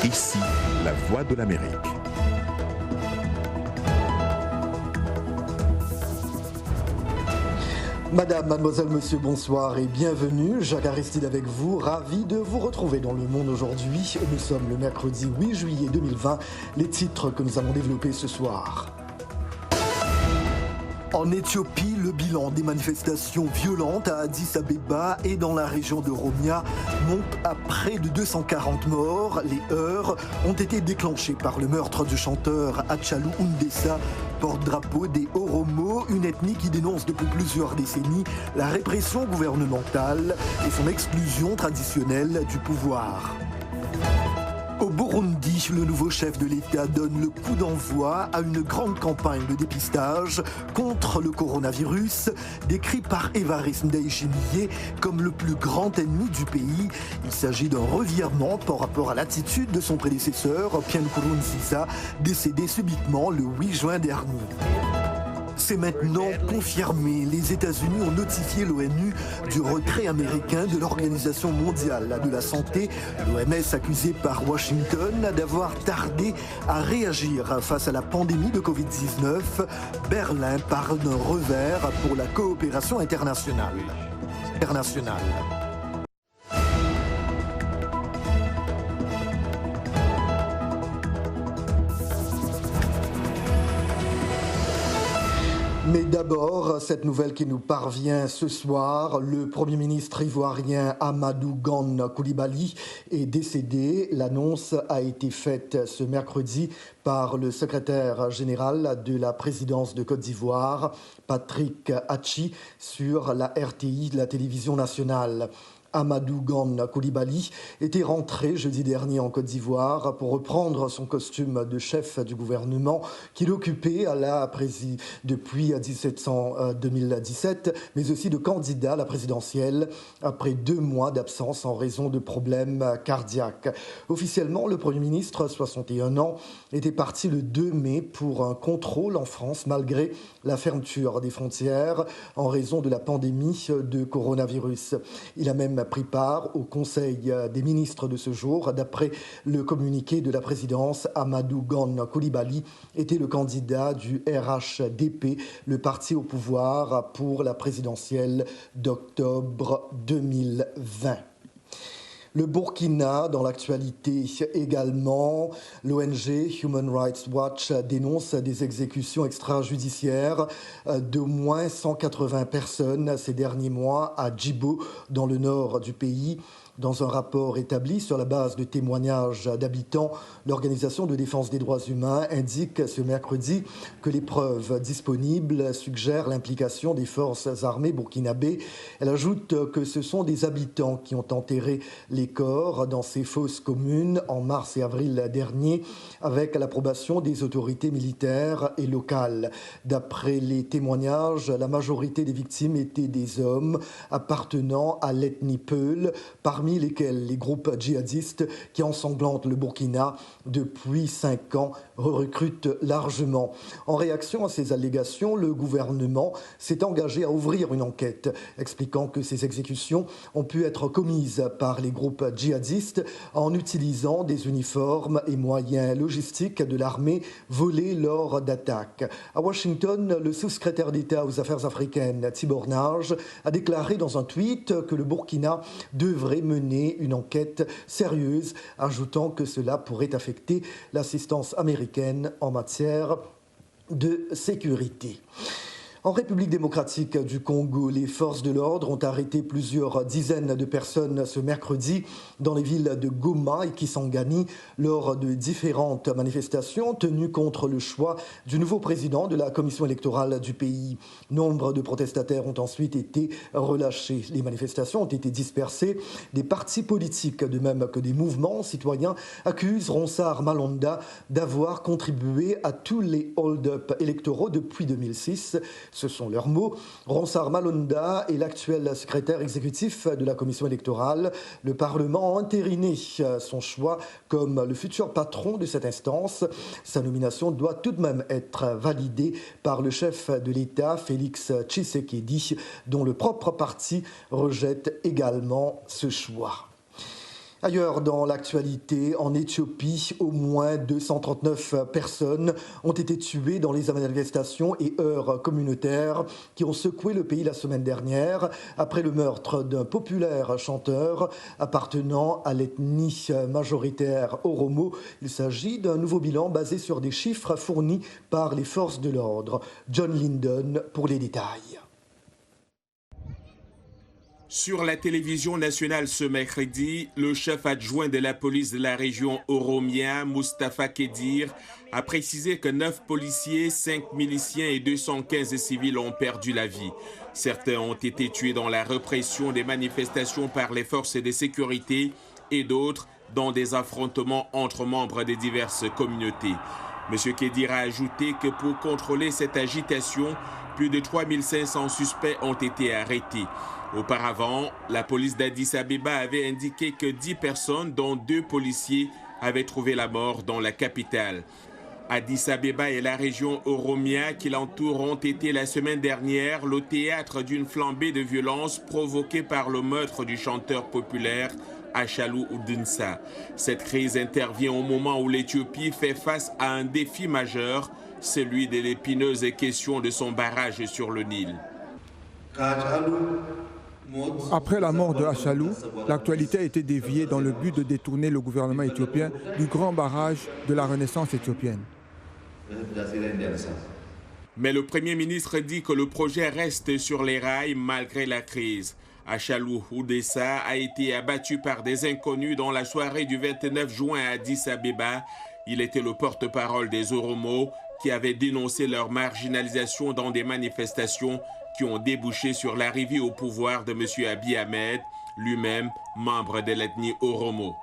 Ici, la voix de l'Amérique. Madame, mademoiselle, monsieur, bonsoir et bienvenue. Jacques Aristide avec vous, ravi de vous retrouver dans Le Monde aujourd'hui. Nous sommes le mercredi 8 juillet 2020. Les titres que nous allons développer ce soir. En Éthiopie, le bilan des manifestations violentes à Addis Abeba et dans la région de Oromia monte à près de 240 morts. Les heurts ont été déclenchés par le meurtre du chanteur Hachalu Hundessa, porte-drapeau des Oromo, une ethnie qui dénonce depuis plusieurs décennies la répression gouvernementale et son exclusion traditionnelle du pouvoir. Au Burundi, le nouveau chef de l'État donne le coup d'envoi à une grande campagne de dépistage contre le coronavirus, décrit par Évariste Ndayishimiye comme le plus grand ennemi du pays. Il s'agit d'un revirement par rapport à l'attitude de son prédécesseur, Pierre Nkurunziza, décédé subitement le 8 juin dernier. C'est maintenant confirmé. Les États-Unis ont notifié l'ONU du retrait américain de l'Organisation mondiale de la santé. L'OMS accusée par Washington d'avoir tardé à réagir face à la pandémie de Covid-19. Berlin parle d'un revers pour la coopération internationale. Mais d'abord, cette nouvelle qui nous parvient ce soir, le Premier ministre ivoirien Amadou Gon Coulibaly est décédé. L'annonce a été faite ce mercredi par le secrétaire général de la présidence de Côte d'Ivoire, Patrick Hachi, sur la RTI de la télévision nationale. Amadou Gon Coulibaly était rentré jeudi dernier en Côte d'Ivoire pour reprendre son costume de chef du gouvernement qu'il occupait depuis 2017, mais aussi de candidat à la présidentielle après 2 mois d'absence en raison de problèmes cardiaques. Officiellement, le Premier ministre, 61 ans, était parti le 2 mai pour un contrôle en France malgré la fermeture des frontières en raison de la pandémie de coronavirus. Il a même pris part au Conseil des ministres de ce jour. D'après le communiqué de la présidence, Amadou Gon Coulibaly était le candidat du RHDP, le parti au pouvoir pour la présidentielle d'octobre 2020. Le Burkina, dans l'actualité également, l'ONG Human Rights Watch dénonce des exécutions extrajudiciaires d'au moins 180 personnes ces derniers mois à Djibo, dans le nord du pays. Dans un rapport établi sur la base de témoignages d'habitants, l'Organisation de défense des droits humains indique ce mercredi que les preuves disponibles suggèrent l'implication des forces armées burkinabées. Elle ajoute que ce sont des habitants qui ont enterré les corps dans ces fosses communes en mars et avril dernier, avec l'approbation des autorités militaires et locales. D'après les témoignages, la majorité des victimes étaient des hommes appartenant à l'ethnie Peul, parmi lesquels les groupes djihadistes qui ensanglantent le Burkina depuis 5 ans recrutent largement. En réaction à ces allégations, le gouvernement s'est engagé à ouvrir une enquête, expliquant que ces exécutions ont pu être commises par les groupes djihadistes en utilisant des uniformes et moyens logistiques de l'armée volés lors d'attaques. À Washington, le sous-secrétaire d'État aux Affaires africaines, Tibor Nagy, a déclaré dans un tweet que le Burkina devrait mener une enquête sérieuse, ajoutant que cela pourrait affecter l'assistance américaine en matière de sécurité. En République démocratique du Congo, les forces de l'ordre ont arrêté plusieurs dizaines de personnes ce mercredi dans les villes de Goma et Kisangani lors de différentes manifestations tenues contre le choix du nouveau président de la commission électorale du pays. Nombre de protestataires ont ensuite été relâchés. Les manifestations ont été dispersées. Des partis politiques, de même que des mouvements citoyens, accusent Ronsard Malonda d'avoir contribué à tous les hold-up électoraux depuis 2006. Ce sont leurs mots. Ronsard Malonda est l'actuel secrétaire exécutif de la commission électorale. Le Parlement a entériné son choix comme le futur patron de cette instance. Sa nomination doit tout de même être validée par le chef de l'État, Félix Tshisekedi, dont le propre parti rejette également ce choix. Ailleurs dans l'actualité, en Éthiopie, au moins 239 personnes ont été tuées dans les manifestations et heurts communautaires qui ont secoué le pays la semaine dernière après le meurtre d'un populaire chanteur appartenant à l'ethnie majoritaire Oromo. Il s'agit d'un nouveau bilan basé sur des chiffres fournis par les forces de l'ordre. John Linden pour les détails. Sur la télévision nationale ce mercredi, le chef adjoint de la police de la région Oromia, Mustafa Kedir, a précisé que 9 policiers, 5 miliciens et 215 civils ont perdu la vie. Certains ont été tués dans la répression des manifestations par les forces de sécurité et d'autres dans des affrontements entre membres des diverses communautés. M. Kedir a ajouté que pour contrôler cette agitation, plus de 3500 suspects ont été arrêtés. Auparavant, la police d'Addis Abeba avait indiqué que 10 personnes, dont 2 policiers, avaient trouvé la mort dans la capitale. Addis Abeba et la région Oromia qui l'entoure ont été la semaine dernière le théâtre d'une flambée de violence provoquée par le meurtre du chanteur populaire Achalou Oudinsa. Cette crise intervient au moment où l'Éthiopie fait face à un défi majeur, celui de l'épineuse question de son barrage sur le Nil. Après la mort de Achalou, l'actualité a été déviée dans le but de détourner le gouvernement éthiopien du grand barrage de la Renaissance éthiopienne. Mais le Premier ministre dit que le projet reste sur les rails malgré la crise. Achalou Oudessa a été abattu par des inconnus dans la soirée du 29 juin à Addis Abeba. Il était le porte-parole des Oromo qui avaient dénoncé leur marginalisation dans des manifestations qui ont débouché sur l'arrivée au pouvoir de M. Abiy Ahmed, lui-même membre de l'ethnie Oromo.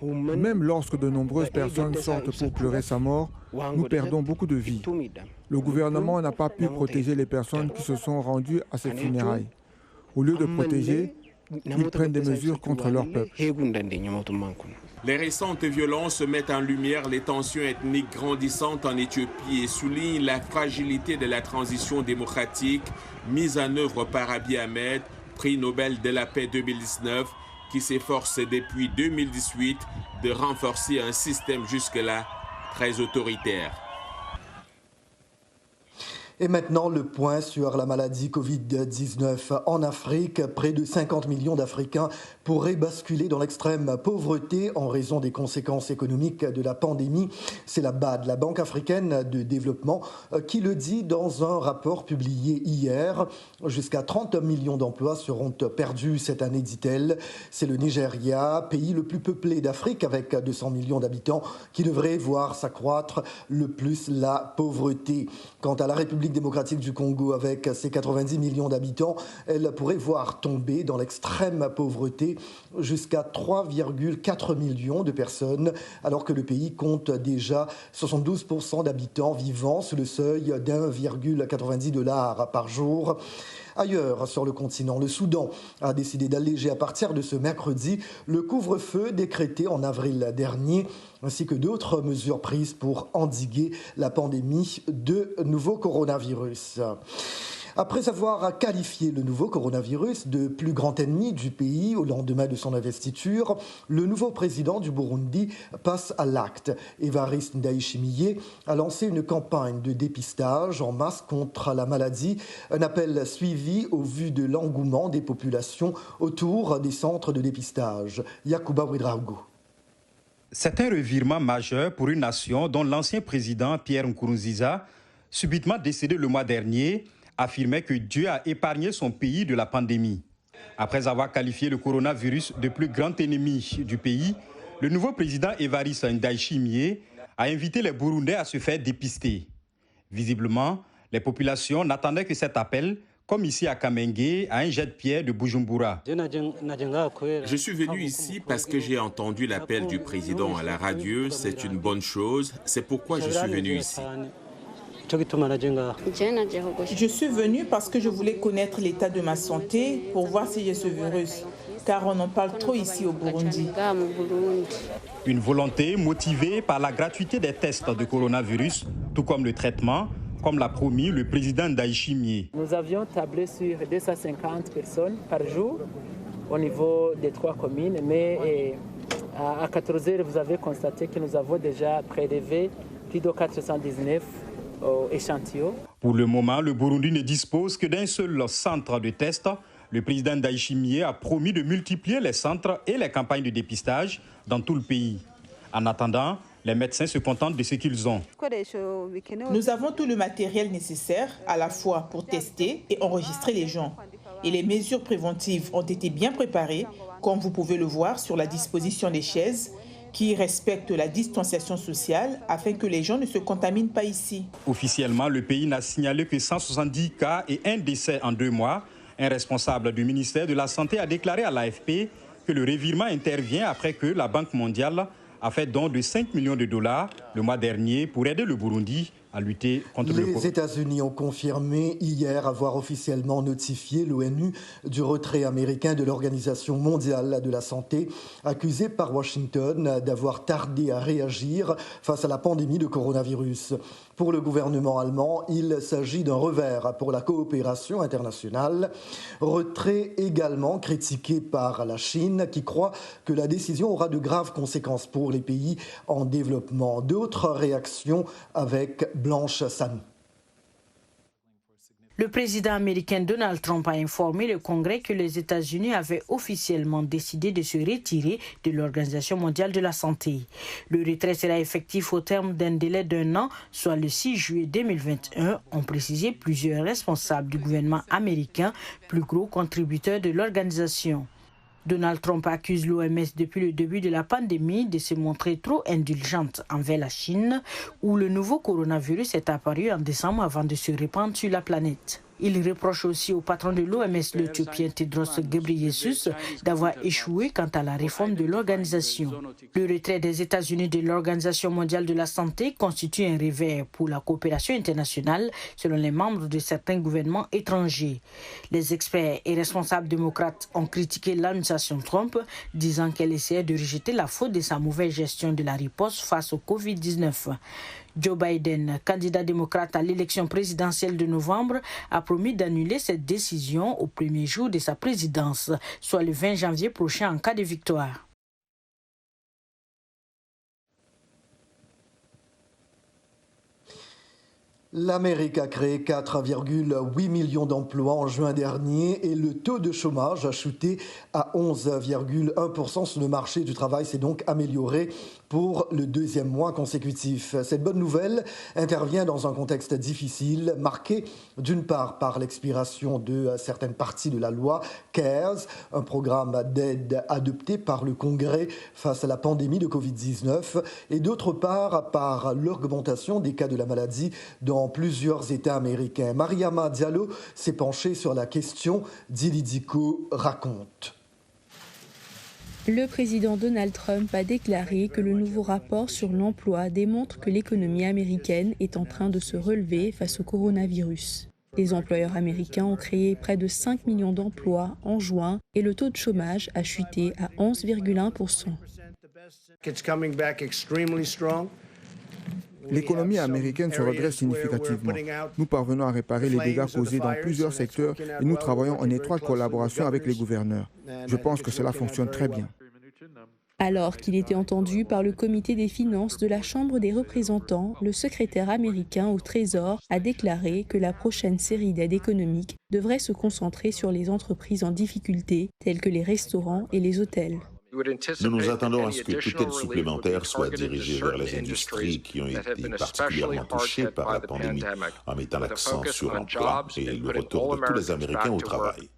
Même lorsque de nombreuses personnes sortent pour pleurer sa mort, nous perdons beaucoup de vies. Le gouvernement n'a pas pu protéger les personnes qui se sont rendues à ces funérailles. Au lieu de protéger, ils prennent des mesures contre leur peuple. Les récentes violences mettent en lumière les tensions ethniques grandissantes en Éthiopie et soulignent la fragilité de la transition démocratique mise en œuvre par Abiy Ahmed, prix Nobel de la paix 2019, qui s'efforce depuis 2018 de renforcer un système jusque-là très autoritaire. Et maintenant, le point sur la maladie Covid-19. En Afrique, près de 50 millions d'Africains pourraient basculer dans l'extrême pauvreté en raison des conséquences économiques de la pandémie. C'est la BAD, la Banque africaine de développement, qui le dit dans un rapport publié hier. Jusqu'à 30 millions d'emplois seront perdus cette année, dit-elle. C'est le Nigeria, pays le plus peuplé d'Afrique avec 200 millions d'habitants, qui devrait voir s'accroître le plus la pauvreté. Quant à la République démocratique du Congo, avec ses 90 millions d'habitants, elle pourrait voir tomber dans l'extrême pauvreté jusqu'à 3,4 millions de personnes, alors que le pays compte déjà 72% d'habitants vivant sous le seuil d'1,90$ par jour. Ailleurs, sur le continent, le Soudan a décidé d'alléger à partir de ce mercredi le couvre-feu décrété en avril dernier, ainsi que d'autres mesures prises pour endiguer la pandémie de nouveau coronavirus. Après avoir qualifié le nouveau coronavirus de plus grand ennemi du pays au lendemain de son investiture, le nouveau président du Burundi passe à l'acte. Évariste Ndayishimiye a lancé une campagne de dépistage en masse contre la maladie, un appel suivi au vu de l'engouement des populations autour des centres de dépistage. Yacouba Ouedraogo. C'est un revirement majeur pour une nation dont l'ancien président Pierre Nkurunziza, subitement décédé le mois dernier, affirmait que Dieu a épargné son pays de la pandémie. Après avoir qualifié le coronavirus de plus grand ennemi du pays, le nouveau président Évariste Ndayishimiye a invité les Burundais à se faire dépister. Visiblement, les populations n'attendaient que cet appel, comme ici à Kamenge, à un jet de pierre de Bujumbura. Je suis venu ici parce que j'ai entendu l'appel du président à la radio. C'est une bonne chose. C'est pourquoi je suis venu ici. Je suis venu parce que je voulais connaître l'état de ma santé pour voir si j'ai ce virus, car on en parle trop ici au Burundi. Une volonté motivée par la gratuité des tests de coronavirus, tout comme le traitement, comme l'a promis le président Ndayishimiye. Nous avions tablé sur 250 personnes par jour au niveau des 3 communes, mais à 14 heures, vous avez constaté que nous avons déjà prélevé plus de 419 échantillons. Pour le moment, le Burundi ne dispose que d'un seul centre de test. Le président Ndayishimiye a promis de multiplier les centres et les campagnes de dépistage dans tout le pays. En attendant, les médecins se contentent de ce qu'ils ont. Nous avons tout le matériel nécessaire à la fois pour tester et enregistrer les gens. Et les mesures préventives ont été bien préparées, comme vous pouvez le voir sur la disposition des chaises, qui respectent la distanciation sociale afin que les gens ne se contaminent pas ici. Officiellement, le pays n'a signalé que 170 cas et un décès en 2 mois. Un responsable du ministère de la Santé a déclaré à l'AFP que le revirement intervient après que la Banque mondiale a fait don de 5 millions de dollars le mois dernier pour aider le Burundi à lutter contre le Covid. Les États-Unis ont confirmé hier avoir officiellement notifié l'ONU du retrait américain de l'Organisation mondiale de la santé, accusé par Washington d'avoir tardé à réagir face à la pandémie de coronavirus. Pour le gouvernement allemand, il s'agit d'un revers pour la coopération internationale. Retrait également critiqué par la Chine, qui croit que la décision aura de graves conséquences pour les pays en développement. D'autres réactions avec Blanche Sanou. Le président américain Donald Trump a informé le Congrès que les États-Unis avaient officiellement décidé de se retirer de l'Organisation mondiale de la santé. Le retrait sera effectif au terme d'un délai d'1 an, soit le 6 juillet 2021, ont précisé plusieurs responsables du gouvernement américain, plus gros contributeurs de l'organisation. Donald Trump accuse l'OMS depuis le début de la pandémie de se montrer trop indulgente envers la Chine, où le nouveau coronavirus est apparu en décembre avant de se répandre sur la planète. Il reproche aussi au patron de l'OMS, l'Éthiopien Tedros Ghebreyesus, d'avoir échoué quant à la réforme de l'organisation. Le retrait des États-Unis de l'Organisation mondiale de la santé constitue un revers pour la coopération internationale, selon les membres de certains gouvernements étrangers. Les experts et responsables démocrates ont critiqué l'administration Trump, disant qu'elle essayait de rejeter la faute de sa mauvaise gestion de la riposte face au Covid-19. Joe Biden, candidat démocrate à l'élection présidentielle de novembre, a promis d'annuler cette décision au premier jour de sa présidence, soit le 20 janvier prochain en cas de victoire. L'Amérique a créé 4,8 millions d'emplois en juin dernier et le taux de chômage a chuté à 11,1%. Sur le marché du travail s'est donc amélioré pour le 2e mois consécutif. Cette bonne nouvelle intervient dans un contexte difficile, marqué d'une part par l'expiration de certaines parties de la loi CARES, un programme d'aide adopté par le Congrès face à la pandémie de Covid-19, et d'autre part par l'augmentation des cas de la maladie dans plusieurs États américains. Mariama Diallo s'est penchée sur la question. Dilidico raconte. Le président Donald Trump a déclaré que le nouveau rapport sur l'emploi démontre que l'économie américaine est en train de se relever face au coronavirus. Les employeurs américains ont créé près de 5 millions d'emplois en juin et le taux de chômage a chuté à 11,1%. L'économie américaine se redresse significativement. Nous parvenons à réparer les dégâts causés dans plusieurs secteurs et nous travaillons en étroite collaboration avec les gouverneurs. Je pense que cela fonctionne très bien. Alors qu'il était entendu par le comité des finances de la Chambre des représentants, le secrétaire américain au Trésor a déclaré que la prochaine série d'aides économiques devrait se concentrer sur les entreprises en difficulté, telles que les restaurants et les hôtels. Nous nous attendons à ce que toute aide supplémentaire soit dirigée vers les industries qui ont été particulièrement touchées par la pandémie, en mettant l'accent sur l'emploi et le retour de tous les Américains au travail.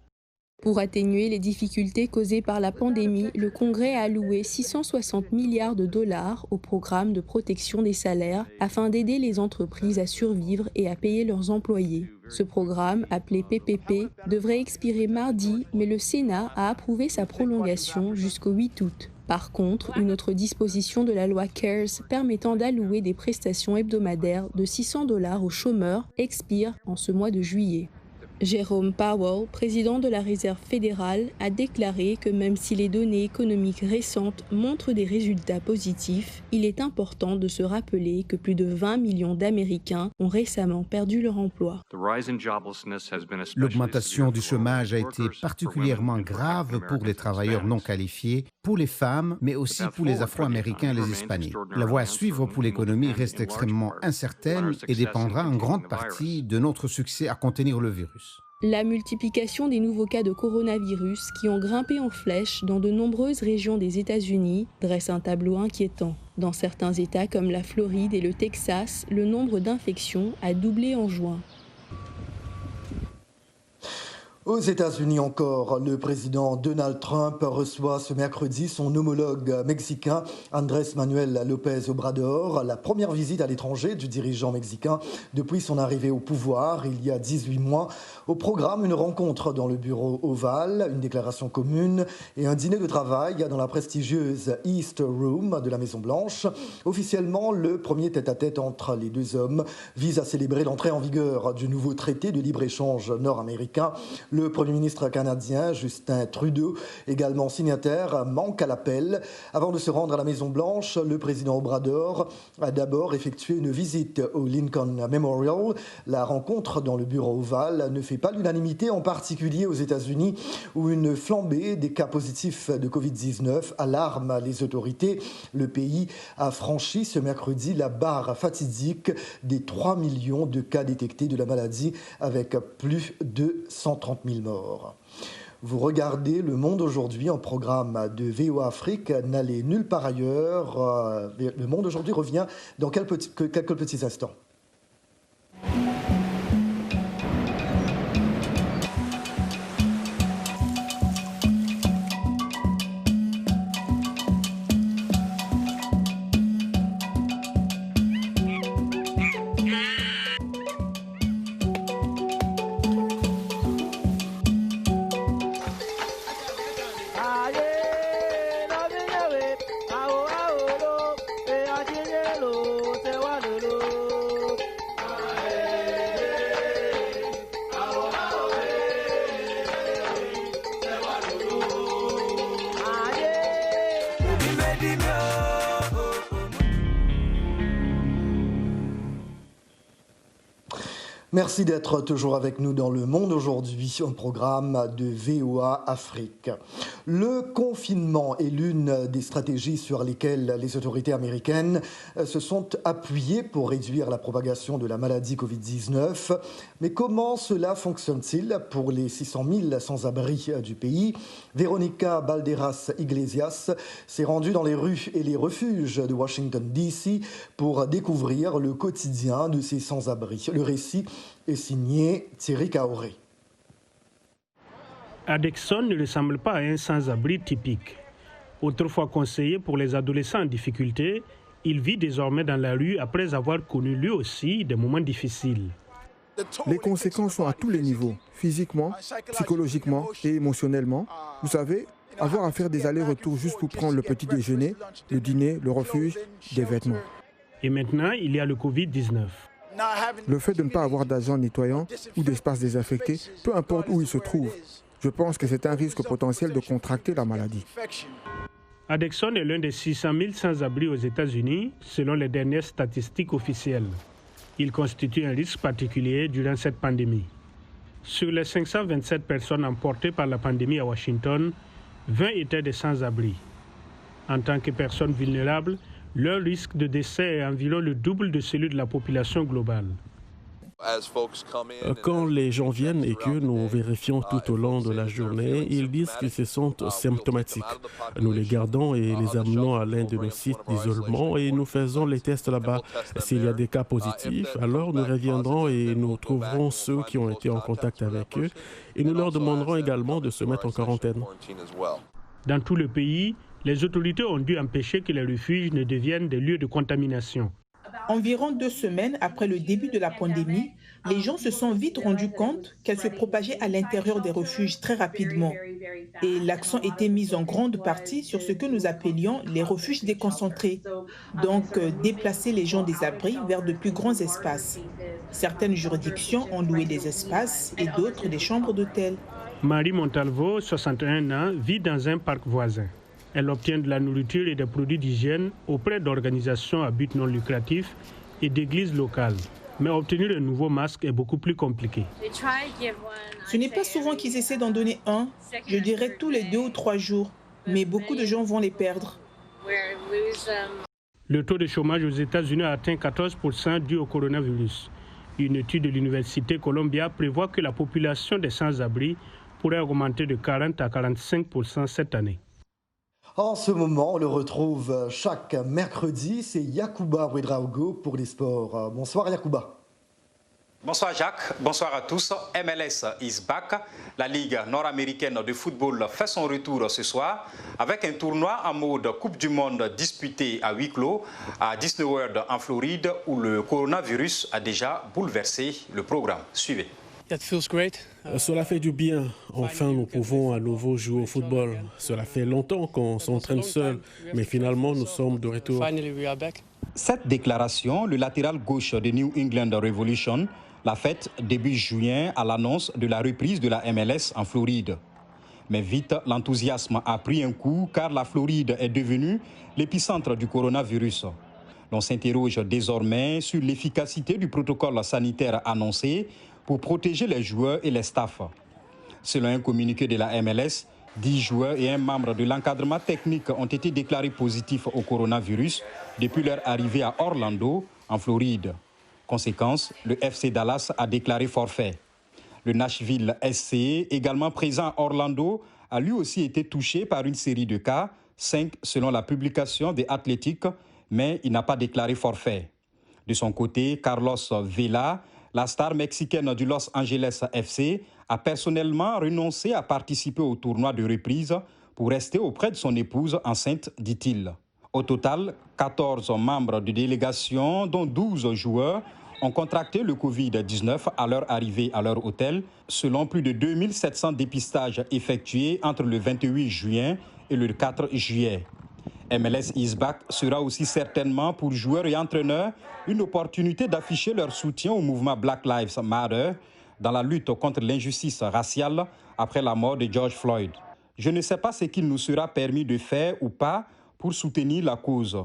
Pour atténuer les difficultés causées par la pandémie, le Congrès a alloué 660 milliards de dollars au programme de protection des salaires afin d'aider les entreprises à survivre et à payer leurs employés. Ce programme, appelé PPP, devrait expirer mardi, mais le Sénat a approuvé sa prolongation jusqu'au 8 août. Par contre, une autre disposition de la loi CARES permettant d'allouer des prestations hebdomadaires de $600 aux chômeurs expire en ce mois de juillet. Jérôme Powell, président de la Réserve fédérale, a déclaré que même si les données économiques récentes montrent des résultats positifs, il est important de se rappeler que plus de 20 millions d'Américains ont récemment perdu leur emploi. L'augmentation du chômage a été particulièrement grave pour les travailleurs non qualifiés, pour les femmes, mais aussi pour les Afro-Américains et les Hispaniques. La voie à suivre pour l'économie reste extrêmement incertaine et dépendra en grande partie de notre succès à contenir le virus. La multiplication des nouveaux cas de coronavirus qui ont grimpé en flèche dans de nombreuses régions des États-Unis dresse un tableau inquiétant. Dans certains États comme la Floride et le Texas, le nombre d'infections a doublé en juin. Aux États-Unis encore, le président Donald Trump reçoit ce mercredi son homologue mexicain Andrés Manuel López Obrador, la première visite à l'étranger du dirigeant mexicain depuis son arrivée au pouvoir il y a 18 mois. Au programme, une rencontre dans le bureau ovale, une déclaration commune et un dîner de travail dans la prestigieuse East Room de la Maison-Blanche. Officiellement, le premier tête-à-tête entre les deux hommes vise à célébrer l'entrée en vigueur du nouveau traité de libre-échange nord-américain. Le Premier ministre canadien, Justin Trudeau, également signataire, manque à l'appel. Avant de se rendre à la Maison-Blanche, le président Obrador a d'abord effectué une visite au Lincoln Memorial. La rencontre dans le bureau ovale ne fait pas l'unanimité, en particulier aux États-Unis, où une flambée des cas positifs de Covid-19 alarme les autorités. Le pays a franchi ce mercredi la barre fatidique des 3 millions de cas détectés de la maladie, avec plus de 130 000 morts. Vous regardez Le Monde aujourd'hui, en programme de VOA Afrique. N'allez nulle part ailleurs. Le Monde aujourd'hui revient dans quelques petits instants. Merci d'être toujours avec nous dans Le Monde aujourd'hui, un programme de VOA Afrique. Le confinement est l'une des stratégies sur lesquelles les autorités américaines se sont appuyées pour réduire la propagation de la maladie Covid-19. Mais comment cela fonctionne-t-il pour les 600 000 sans-abri du pays? Véronica Balderas Iglesias s'est rendue dans les rues et les refuges de Washington, D.C. pour découvrir le quotidien de ces sans-abri. Le récit est signé Thierry Kaoré. Adexon ne ressemble pas à un sans-abri typique. Autrefois conseiller pour les adolescents en difficulté, il vit désormais dans la rue après avoir connu lui aussi des moments difficiles. Les conséquences sont à tous les niveaux, physiquement, psychologiquement et émotionnellement. Vous savez, avoir à faire des allers-retours juste pour prendre le petit déjeuner, le dîner, le refuge, des vêtements. Et maintenant, il y a le Covid-19. Le fait de ne pas avoir d'agents nettoyants ou d'espaces désinfectés, peu importe où ils se trouvent, je pense que c'est un risque potentiel de contracter la maladie. Adexon est l'un des 600 000 sans-abri aux États-Unis, selon les dernières statistiques officielles. Il constitue un risque particulier durant cette pandémie. Sur les 527 personnes emportées par la pandémie à Washington, 20 étaient des sans-abri. En tant que personnes vulnérables, leur risque de décès est environ le double de celui de la population globale. Quand les gens viennent et que nous vérifions tout au long de la journée, ils disent qu'ils se sentent symptomatiques. Nous les gardons et les amenons à l'un de nos sites d'isolement et nous faisons les tests là-bas. S'il y a des cas positifs, alors nous reviendrons et nous trouverons ceux qui ont été en contact avec eux et nous leur demanderons également de se mettre en quarantaine. Dans tout le pays, les autorités ont dû empêcher que les refuges ne deviennent des lieux de contamination. Environ 2 semaines après le début de la pandémie, les gens se sont vite rendus compte qu'elle se propageait à l'intérieur des refuges très rapidement. Et l'accent était mis en grande partie sur ce que nous appelions les refuges déconcentrés. Donc, déplacer les gens des abris vers de plus grands espaces. Certaines juridictions ont loué des espaces et d'autres des chambres d'hôtel. Marie Montalvo, 61 ans, vit dans un parc voisin. Elle obtient de la nourriture et des produits d'hygiène auprès d'organisations à but non lucratif et d'églises locales. Mais obtenir un nouveau masque est beaucoup plus compliqué. Ce n'est pas souvent qu'ils essaient d'en donner un, je dirais tous les 2 ou 3 jours, mais beaucoup de gens vont les perdre. Le taux de chômage aux États-Unis a atteint 14% dû au coronavirus. Une étude de l'Université Columbia prévoit que la population des sans-abri pourrait augmenter de 40 à 45% cette année. En ce moment, on le retrouve chaque mercredi, c'est Yacouba Ouedraogo pour les sports. Bonsoir Yacouba. Bonsoir Jacques, bonsoir à tous. MLS is back. La Ligue nord-américaine de football fait son retour ce soir avec un tournoi en mode Coupe du Monde disputé à huis clos à Disney World en Floride où le coronavirus a déjà bouleversé le programme. Suivez. Cela fait du bien. Enfin, nous pouvons à nouveau jouer au football. Cela fait longtemps qu'on s'entraîne seul, mais finalement, nous sommes de retour. Cette déclaration, le latéral gauche de New England Revolution l'a faite début juin à l'annonce de la reprise de la MLS en Floride. Mais vite, l'enthousiasme a pris un coup car la Floride est devenue l'épicentre du coronavirus. On s'interroge désormais sur l'efficacité du protocole sanitaire annoncé pour protéger les joueurs et les staffs. Selon un communiqué de la MLS, 10 joueurs et un membre de l'encadrement technique ont été déclarés positifs au coronavirus depuis leur arrivée à Orlando, en Floride. Conséquence, le FC Dallas a déclaré forfait. Le Nashville SC, également présent à Orlando, a lui aussi été touché par une série de cas, 5 selon la publication des Athletic, mais il n'a pas déclaré forfait. De son côté, Carlos Vela, la star mexicaine du Los Angeles FC, a personnellement renoncé à participer au tournoi de reprise pour rester auprès de son épouse enceinte, dit-il. Au total, 14 membres de délégation, dont 12 joueurs, ont contracté le Covid-19 à leur arrivée à leur hôtel, selon plus de 2700 dépistages effectués entre le 28 juin et le 4 juillet. MLS is back sera aussi certainement pour joueurs et entraîneurs une opportunité d'afficher leur soutien au mouvement Black Lives Matter dans la lutte contre l'injustice raciale après la mort de George Floyd. Je ne sais pas ce qu'il nous sera permis de faire ou pas pour soutenir la cause.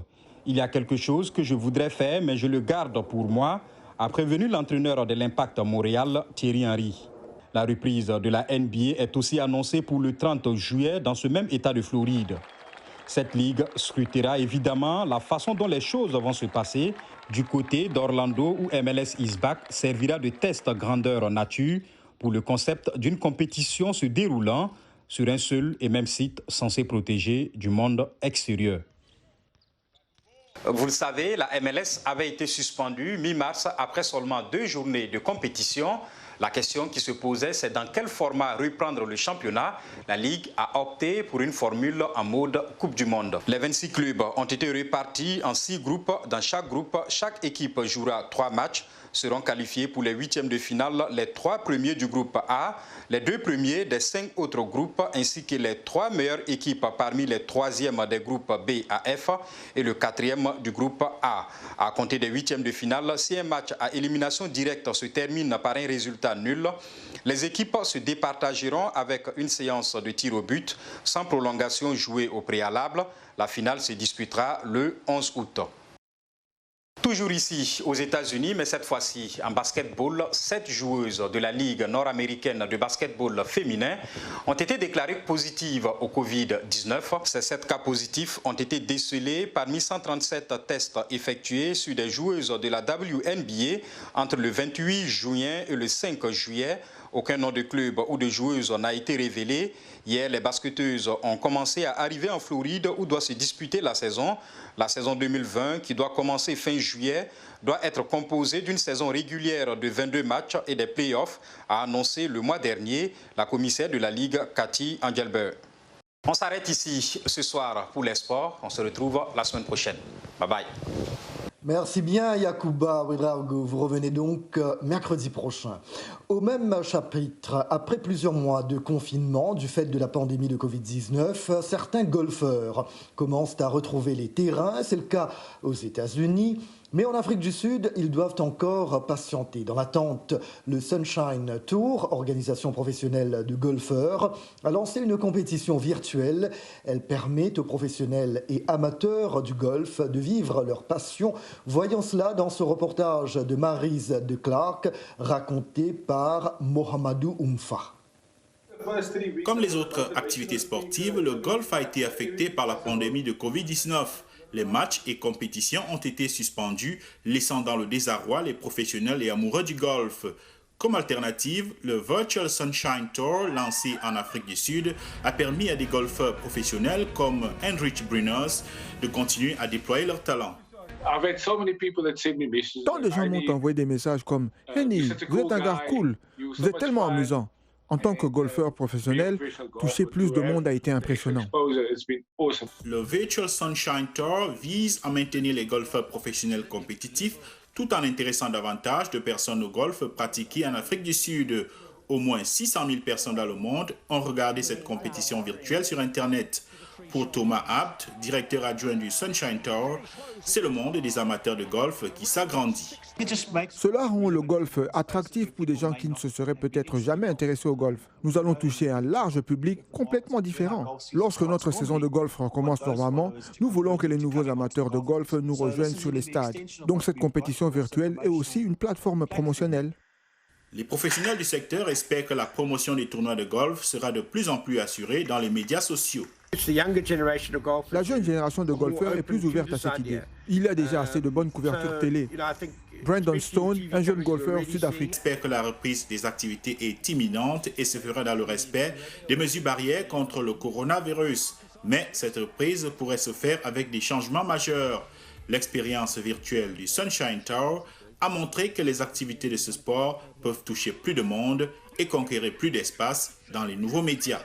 Il y a quelque chose que je voudrais faire, mais je le garde pour moi, a prévenu l'entraîneur de l'Impact Montréal, Thierry Henry. La reprise de la NBA est aussi annoncée pour le 30 juillet dans ce même État de Floride. Cette ligue scrutera évidemment la façon dont les choses vont se passer du côté d'Orlando où MLS is back servira de test grandeur nature pour le concept d'une compétition se déroulant sur un seul et même site censé protéger du monde extérieur. Vous le savez, la MLS avait été suspendue mi-mars après seulement 2 journées de compétition. La question qui se posait, c'est dans quel format reprendre le championnat. La Ligue a opté pour une formule en mode Coupe du Monde. Les 26 clubs ont été répartis en 6 groupes. Dans chaque groupe, chaque équipe jouera 3 matchs. Seront qualifiés pour les 8e de finale les 3 premiers du groupe A, les 2 premiers des 5 autres groupes, ainsi que les 3 meilleures équipes parmi les 3e des groupes B à F et le 4e du groupe A. À compter des 8e de finale, si un match à élimination directe se termine par un résultat nul, les équipes se départageront avec une séance de tir au but sans prolongation jouée au préalable. La finale se disputera le 11 août. Toujours ici aux États-Unis, mais cette fois-ci en basketball, 7 joueuses de la Ligue nord-américaine de basketball féminin ont été déclarées positives au Covid-19. Ces 7 cas positifs ont été décelés parmi 137 tests effectués sur des joueuses de la WNBA entre le 28 juin et le 5 juillet. Aucun nom de club ou de joueuse n'a été révélé. Hier, les basketteuses ont commencé à arriver en Floride où doit se disputer la saison. La saison 2020, qui doit commencer fin juillet, doit être composée d'une saison régulière de 22 matchs et des playoffs, a annoncé le mois dernier la commissaire de la Ligue, Cathy Engelbert. On s'arrête ici ce soir pour les sports. On se retrouve la semaine prochaine. Bye bye. Merci bien Yacouba Ouedraogo. Vous revenez donc mercredi prochain. Au même chapitre, après plusieurs mois de confinement du fait de la pandémie de Covid-19, certains golfeurs commencent à retrouver les terrains. C'est le cas aux États-Unis, Mais en Afrique du Sud, ils doivent encore patienter. Dans l'attente, le Sunshine Tour, organisation professionnelle de golfeurs, a lancé une compétition virtuelle. Elle permet aux professionnels et amateurs du golf de vivre leur passion. Voyons cela dans ce reportage de Maryse de Clark, raconté par Mohamedou Oumfa. Comme les autres activités sportives, le golf a été affecté par la pandémie de Covid-19. Les matchs et compétitions ont été suspendus, laissant dans le désarroi les professionnels et amoureux du golf. Comme alternative, le Virtual Sunshine Tour, lancé en Afrique du Sud, a permis à des golfeurs professionnels comme Hendrik Brunners de continuer à déployer leur talent. Tant de gens m'ont envoyé des messages comme « Henny, vous êtes un gars cool, vous êtes tellement amusant ». En tant que golfeur professionnel, toucher plus de monde a été impressionnant. Le Virtual Sunshine Tour vise à maintenir les golfeurs professionnels compétitifs tout en intéressant davantage de personnes au golf pratiquées en Afrique du Sud. Au moins 600 000 personnes dans le monde ont regardé cette compétition virtuelle sur Internet. Pour Thomas Abt, directeur adjoint du Sunshine Tour, c'est le monde des amateurs de golf qui s'agrandit. Cela rend le golf attractif pour des gens qui ne se seraient peut-être jamais intéressés au golf. Nous allons toucher un large public complètement différent. Lorsque notre saison de golf recommence normalement, nous voulons que les nouveaux amateurs de golf nous rejoignent sur les stades. Donc cette compétition virtuelle est aussi une plateforme promotionnelle. Les professionnels du secteur espèrent que la promotion des tournois de golf sera de plus en plus assurée dans les médias sociaux. La jeune génération de golfeurs est plus ouverte à cette idée. Il y a déjà assez de bonnes couvertures télé. Brandon Stone, un jeune golfeur sud-africain, espère que la reprise des activités est imminente et se fera dans le respect des mesures barrières contre le coronavirus. Mais cette reprise pourrait se faire avec des changements majeurs. L'expérience virtuelle du Sunshine Tour a montré que les activités de ce sport peuvent toucher plus de monde et conquérir plus d'espace dans les nouveaux médias.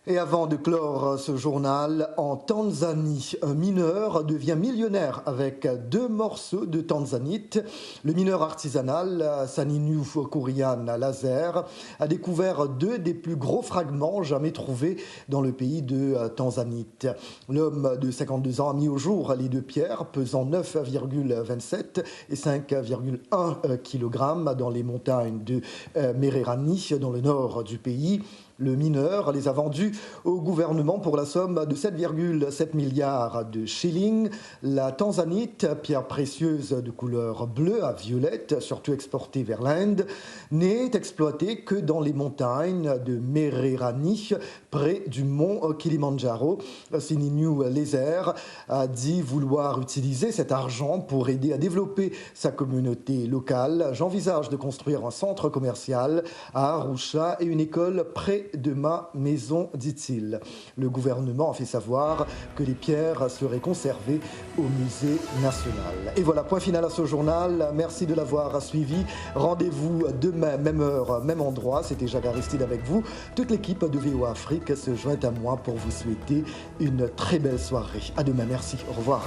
Et avant de clore ce journal, en Tanzanie, un mineur devient millionnaire avec 2 morceaux de tanzanite. Le mineur artisanal Saninu Kurian Laser a découvert 2 des plus gros fragments jamais trouvés dans le pays de tanzanite. L'homme de 52 ans a mis au jour les 2 pierres pesant 9,27 et 5,1 kg dans les montagnes de Mererani, dans le nord du pays. Le mineur les a vendus au gouvernement pour la somme de 7,7 milliards de shillings. La tanzanite, pierre précieuse de couleur bleue à violette, surtout exportée vers l'Inde, n'est exploitée que dans les montagnes de Mererani, près du mont Kilimandjaro. Saninu Laser a dit vouloir utiliser cet argent pour aider à développer sa communauté locale. J'envisage de construire un centre commercial à Arusha et une école près de ma maison, dit-il. Le gouvernement a fait savoir que les pierres seraient conservées au musée national. Et voilà, point final à ce journal. Merci de l'avoir suivi. Rendez-vous demain, même heure, même endroit. C'était Jacques Aristide avec vous. Toute l'équipe de VOA Afrique se joint à moi pour vous souhaiter une très belle soirée. À demain, merci. Au revoir.